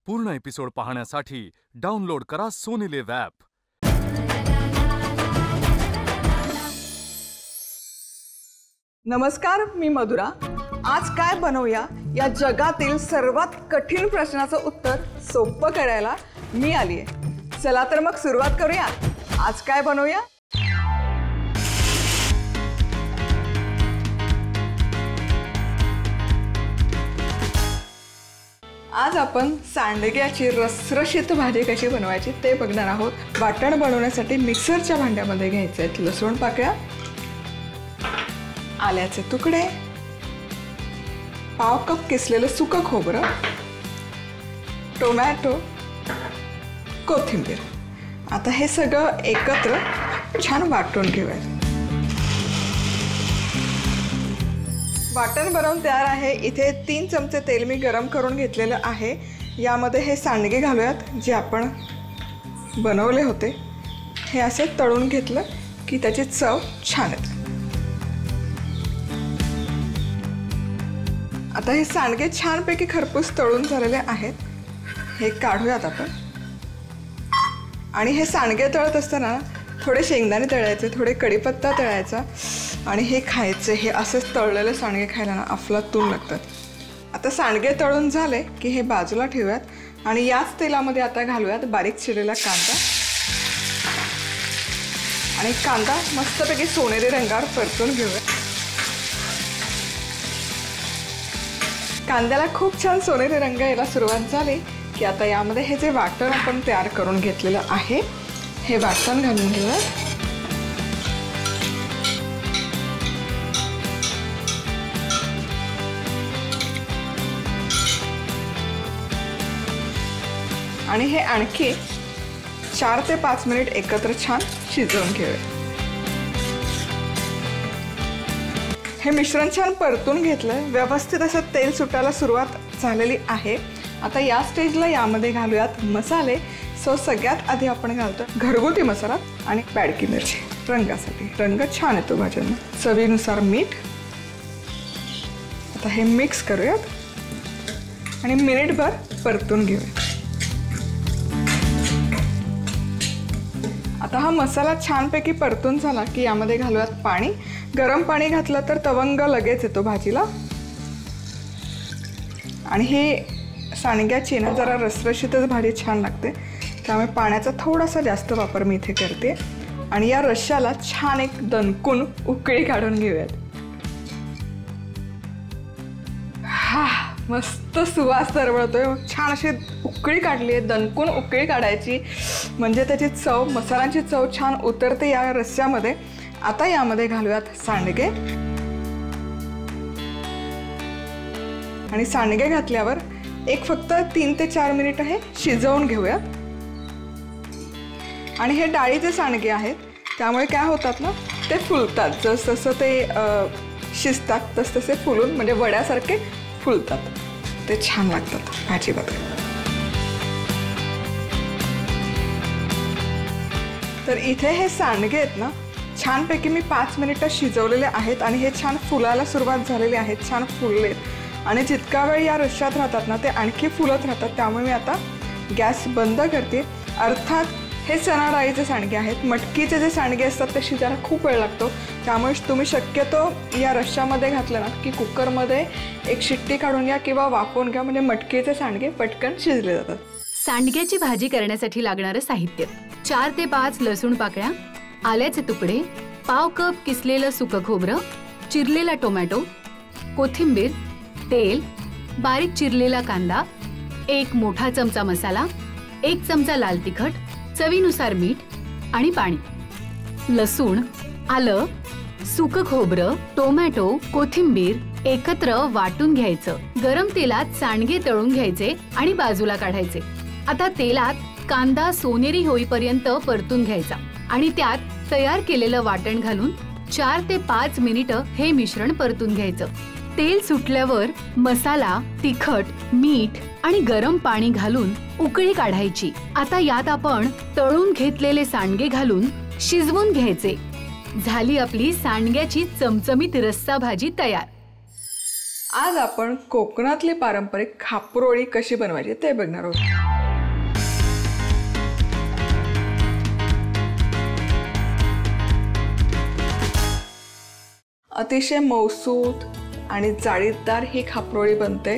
पूर्ण एपिसोड पाहण्यासाठी डाउनलोड करा सोनी लिव्ह ॲप। नमस्कार, मी मधुरा। आज काय बनवूया या जगातील सर्वात कठीण प्रश्नाचं उत्तर सोपं करायला मी आली आहे। चला तर मग सुरुवात करूया। आज काय बनवूया? आज आपण सांडग्याची रसरशीत भाजी कशी बनवायची ते बघणार आहोत। वाटण बनवण्यासाठी मिक्सरच्या भांड्यामध्ये घ्यायचे आहेत लसूण पाकळ्या, आल्याचे तुकडे, पाव कप किसलेलं सुकं खोबरं, टोमॅटो, कोथिंबीर। आता हे सगळं एकत्र छान वाटून घेऊया। वाटण बनवून तयार आहे। इथे 3 चमचे तेल मी गरम करून घेतलेलं आहे। यामध्ये हे सांडगे घालूयात जे आपण बनवले होते। हे असे तळून घेतलं की त्याची चव छान येते। आता हे सांडगे छानपैकी खरपूस तळून झालेले आहेत। हे काढूयात आपण। आणि हे सांडगे तळत असताना थोडे शेंगदाणे तळायचे, थोडे कढीपत्ता तळायचा आणि हे खायचे। हे असेच तळलेले सांडगे खायला ना अफलातून लागतात। आता सांडगे तळून झाले की हे बाजूला ठेवूयात आणि याच तेलामध्ये आता घालूयात बारीक चिरलेला कांदा। आणि कांदा मस्तपैकी सोनेरी रंगावर परतून घेऊयात। कांद्याला खूप छान सोनेरी रंग यायला सुरुवात झाली की आता यामध्ये हे जे वाटण आपण तयार करून घेतलेलं आहे हे वाटण घालून घेऊयात। आणि हे आणखी 4 ते 5 मिनिट एकत्र छान शिजवून घेऊयात। हे मिश्रण छान परतून घेतलं, व्यवस्थित असं तेल सुटायला सुरुवात झालेली आहे। आता या स्टेजला यामध्ये घालूयात मसाले। सगळ्यात आधी आपण घालतो घरगुती मसाला आणि बॅडकी मिरची रंगासाठी। रंग छान येतो भाज्यांना। चवीनुसार मीठ। आता हे मिक्स करूयात आणि मिनिटभर परतून घेऊयात। आता हा मसाला छानपैकी परतून झाला की यामध्ये घालूयात पाणी। गरम पाणी घातलं तर तवंग लगेच येतो भाजीला। आणि हे सांडग्याची ना जरा रसरशीतच भाजी छान लागते, त्यामुळे पाण्याचा थोडासा जास्त वापर मी इथे करते। आणि या रश्श्याला छान एक दणकून उकळी काढून घेऊयात। हा, मस्त सुवास दरवळतोय। छान अशी उकळी काढली आहे, दणकून उकळी काढायची म्हणजे त्याची चव, मसाल्यांची चव छान उतरते या रस्स्यामध्ये। आता यामध्ये घालूयात सांडगे आणि सांडगे घातल्यावर एक फक्त 3 ते 4 मिनिट हे शिजवून घेऊयात। आणि हे डाळीचे सांडगे आहेत त्यामुळे काय होतात ना, ते फुलतात। जसं ते शिजतात तसतसे फुलून म्हणजे वड्यासारखे फुलतात, ते छान लागतात भाजीमध्ये। तर इथे हे सांडगे आहेत ना छानपैकी मी 5 मिनिटं शिजवलेले आहेत आणि हे छान फुलायला सुरुवात झालेली आहे, छान फुललेत। आणि जितका वेळ या रश्श्यात राहतात ना ते आणखी फुलत राहतात, त्यामुळे मी आता गॅस बंद करते। अर्थात हे चणा डाळीचे सांडगे आहेत। मटकीचे जे सांडगे असतात ते शिजायला खूप वेळ लागतो, त्यामुळे तुम्ही शक्यतो या रश्श्यामध्ये घातलं ना की कुकरमध्ये एक शिट्टी काढून घ्या किंवा वाफवून घ्या, म्हणजे मटकीचे सांडगे पटकन शिजले जातात। सांडग्याची भाजी करण्यासाठी लागणारं साहित्य: 4 ते 5 लसूण पाकळ्या, आल्याचे तुकडे, पाव कप किसलेलं सुकं खोबरं, चिरलेला टोमॅटो, कोथिंबीर, तेल, बारीक चिरलेला कांदा, 1 मोठा चमचा मसाला, 1 चमचा लाल तिखट, चवीनुसार मीठ आणि पाणी। लसूण, आलं, सुकं खोबरं, टोमॅटो, कोथिंबीर एकत्र वाटून घ्यायचं। गरम तेलात सांडगे तळून घ्यायचे आणि बाजूला काढायचे। आता तेलात कांदा सोनेरी होईपर्यंत परतून घ्यायचा आणि त्यात तयार केलेलं वाटण घालून 4 ते 5 मिनिटं हे मिश्रण परतून घ्यायचं। तेल सुटल्यावर मसाला, तिखट, मीठ आणि गरम पाणी घालून उकळी काढायची। आता यात आपण तळून घेतलेले सांडगे घालून शिजवून घ्यायचे। झाली आपली सांडग्याची चमचमीत रस्सा भाजी तयार। आज आपण कोकणातली पारंपरिक खापरोळी कशी बनवायची ते बघणार आहोत. अतिशय मौसूद आणि जाळीदार ही खापरोळी बनते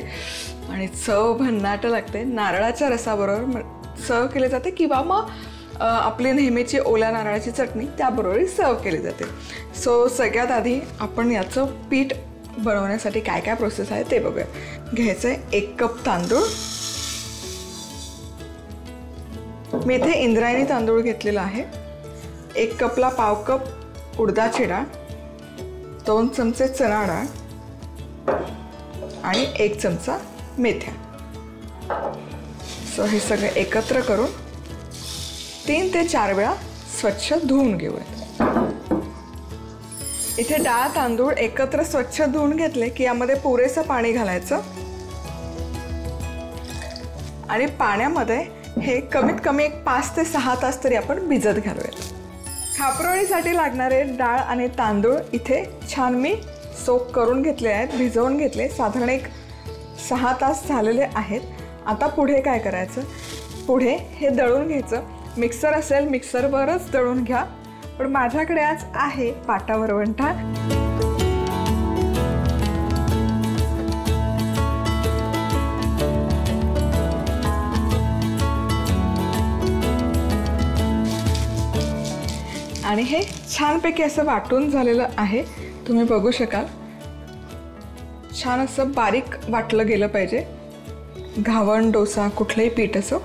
आणि चव भन्नाट लागते. नारळाच्या रसाबरोबर सर्व केले जाते किंवा मग आपली नेहमीची ओल्या नारळाची चटणी त्याबरोबर सर्व केली जाते. सो सगळ्यात आधी आपण याचं पीठ बनवण्यासाठी काय काय प्रोसेस आहे ते बघूया. घ्यायचं आहे 1 कप तांदूळ. मी इथे इंद्रायणी तांदूळ घेतलेला आहे. 1 कपला पाव कप उडदाची डाळ, 2 चमचे चणा डाळ आणि 1 चमचा मेथ्या. सो हे सगळं एकत्र करून 3 ते 4 वेळा स्वच्छ धुवून घेऊयात. इथे डाळ तांदूळ एकत्र स्वच्छ धुवून घेतले की यामध्ये पुरेसं पाणी घालायचं आणि पाण्यामध्ये हे कमीत कमी 5 ते 6 तास तरी आपण भिजत घालूयात. खापरोळीसाठी लागणारे डाळ आणि तांदूळ इथे छान मी सोक करून घेतले आहेत, भिजवून घेतले. साधारण 6 तास झालेले आहेत. आता पुढे काय करायचं, पुढे हे दळून घ्यायचं. मिक्सर असेल मिक्सरवरच दळून घ्या, पण माझ्याकडे आज आहे पाटा वरवंटा. आणि हे छानपैकी असं वाटून झालेलं आहे. तुम्ही बघू शकाल छान असं बारीक वाटलं गेलं पाहिजे. घावण डोसा कुठलंही पीठ असो.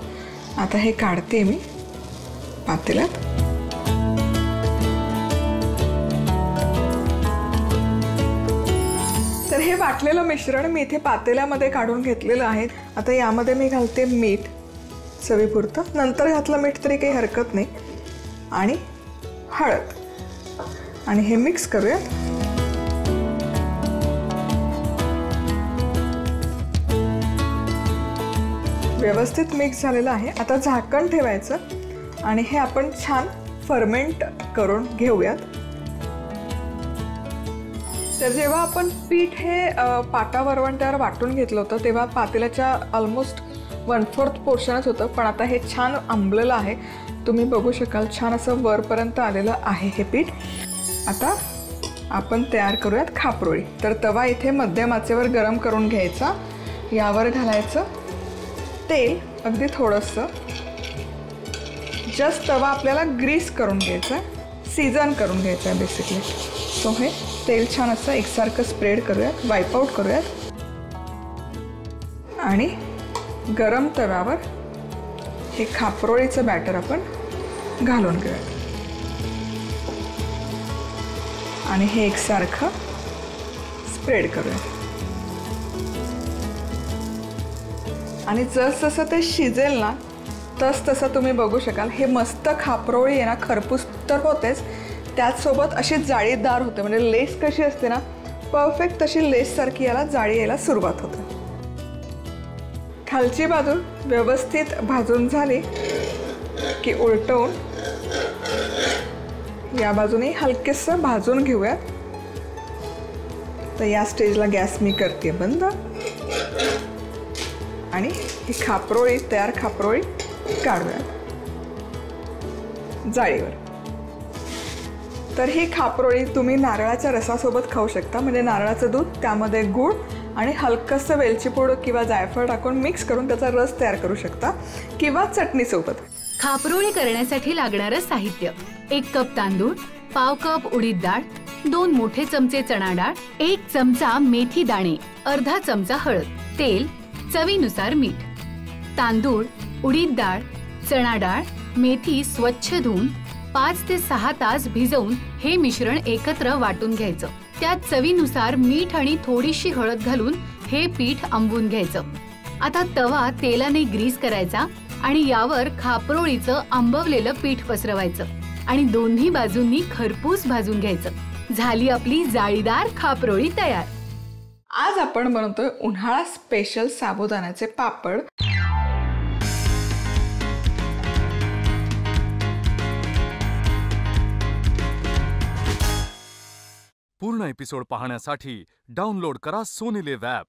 आता हे काढते मी पातेल्यात. तर हे वाटलेलं मिश्रण मी इथे पातेल्यामध्ये काढून घेतलेलं आहे. आता यामध्ये मी घालते मीठ चवीपुरतं. नंतर घातलं मीठ तरी काही हरकत नाही. आणि हळद आणि हे मिक्स करूयात. व्यवस्थित मिक्स झालेलं आहे. आता झाकण ठेवायचं आणि हे आपण छान फर्मेंट करून घेऊयात. तर जेव्हा आपण पीठ हे पाटा वरवंट्यावर वाटून घेतलं होतं तेव्हा पातेल्याच्या ऑलमोस्ट 1/4 पोर्शनच होतं, पण आता हे छान आंबलेलं आहे. तुम्ही बघू शकाल छान असं वरपर्यंत आलेलं आहे हे पीठ. आता आपण तयार करूयात खापरोळी. तर तवा इथे मध्यम आचेवर गरम करून घ्यायचा. यावर घालायचं तेल, अगदी थोडंसं. जस्ट तवा आपल्याला ग्रीस करून घ्यायचा, सीझन करून घ्यायचा आहे बेसिकली. सो हे तेल छान असं एकसारखं स्प्रेड करूयात, वाईप आउट करूयात आणि गरम तव्यावर हे खापरोळीचं बॅटर आपण घालून घेऊयात आणि हे एकसारखं स्प्रेड करूयात. आणि जसजसं ते शिजेल ना तसं तुम्ही बघू शकाल हे मस्त खापरोळी आहे ना, खरपूस तर होतेच, त्याचसोबत अशी जाळीदार होते. म्हणजे लेस कशी असते ना, परफेक्ट तशी लेससारखी याला जाळी यायला सुरुवात होते. खालची बाजू व्यवस्थित भाजून झाली की उलटवून या बाजूने हलकेसं भाजून घेऊयात. तर या स्टेजला गॅस मी करते बंद आणि ही खापरोळी, तयार खापरोळी काढूयात जाळीवर. तर ही खापरोळी तुम्ही नारळाच्या रसासोबत खाऊ शकता. म्हणजे नारळाचं दूध, त्यामध्ये गूळ आणि हलकंसं वेलची पूड किंवा जायफळ टाकून मिक्स करून त्याचा रस तयार करू शकता किंवा चटणीसोबत. खापरोळी करण्यासाठी लागणारं साहित्य: 1 कप तांदूळ, पाव कप उडीद डाळ, 2 मोठे चमचे चणा डाळ, 1 चमचा मेथी दाणे, अर्धा चमचा हळद, तेल, चवीनुसार मीठ. तांदूळ, उडीद डाळ, चणा डाळ, मेथी स्वच्छ धुवून 5 ते 6 तास भिजवून हे मिश्रण एकत्र वाटून घ्यायचं. त्यात चवीनुसार मीठ आणि थोडीशी हळद घालून हे पीठ आंबवून घ्यायचं. आता तवा तेलाने ग्रीस करायचा आणि यावर खापरोळीचं आंबवलेलं पीठ पसरवायचं आणि दोन्ही बाजूंनी खरपूस भाजून घ्यायचं. झाली आपली जाळीदार खापरोळी तयार. आज आपण बनवतोय उन्हाळा स्पेशल साबुदाण्याचे पापड. पूर्ण पूर्ण एपिसोड पाहण्यासाठी डाउनलोड करा सोनी लिव्ह ॲप.